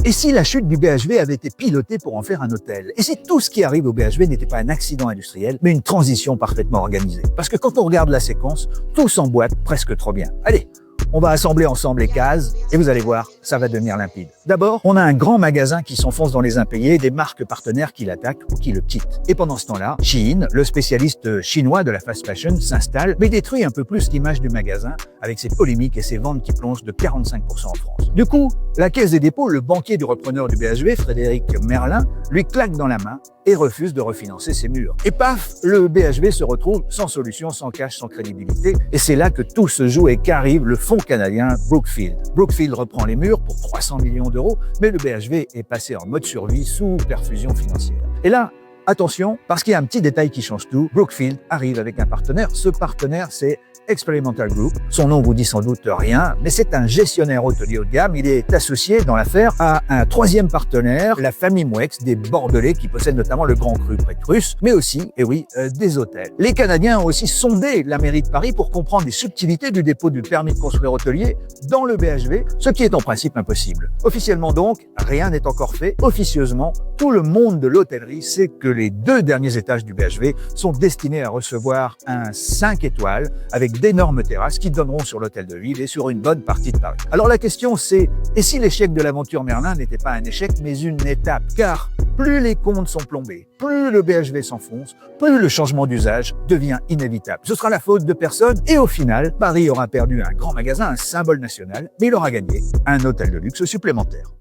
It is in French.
Et si la chute du BHV avait été pilotée pour en faire un hôtel? Et si tout ce qui arrive au BHV n'était pas un accident industriel, mais une transition parfaitement organisée? Parce que quand on regarde la séquence, tout s'emboîte presque trop bien. Allez, on va assembler ensemble les cases et vous allez voir, ça va devenir limpide. D'abord, on a un grand magasin qui s'enfonce dans les impayés, des marques partenaires qui l'attaquent ou qui le quittent. Et pendant ce temps-là, Shein, le spécialiste chinois de la fast fashion, s'installe, mais détruit un peu plus l'image du magasin avec ses polémiques et ses ventes qui plongent de 45% en France. Du coup, la Caisse des dépôts, le banquier du repreneur du BHV, Frédéric Merlin, lui claque dans la main et refuse de refinancer ses murs. Et paf, le BHV se retrouve sans solution, sans cash, sans crédibilité. Et c'est là que tout se joue et qu'arrive le fonds canadien Brookfield. Brookfield reprend les murs pour 300 millions d'euros, mais le BHV est passé en mode survie sous perfusion financière. Et là, attention, parce qu'il y a un petit détail qui change tout, Brookfield arrive avec un partenaire. Ce partenaire, c'est Experimental Group. Son nom vous dit sans doute rien, mais c'est un gestionnaire hôtelier haut de gamme. Il est associé dans l'affaire à un troisième partenaire, la famille Mouex, des Bordelais qui possèdent notamment le Grand Cru près de Crus, mais aussi, et oui, des hôtels. Les Canadiens ont aussi sondé la mairie de Paris pour comprendre les subtilités du dépôt du permis de construire hôtelier dans le BHV, ce qui est en principe impossible. Officiellement donc, rien n'est encore fait. Officieusement, tout le monde de l'hôtellerie sait que les 2 derniers étages du BHV sont destinés à recevoir un 5 étoiles avec d'énormes terrasses qui donneront sur l'hôtel de ville et sur une bonne partie de Paris. Alors la question c'est, et si l'échec de l'aventure Merlin n'était pas un échec mais une étape? Car plus les comptes sont plombés, plus le BHV s'enfonce, plus le changement d'usage devient inévitable. Ce sera la faute de personne et au final, Paris aura perdu un grand magasin, un symbole national, mais il aura gagné un hôtel de luxe supplémentaire.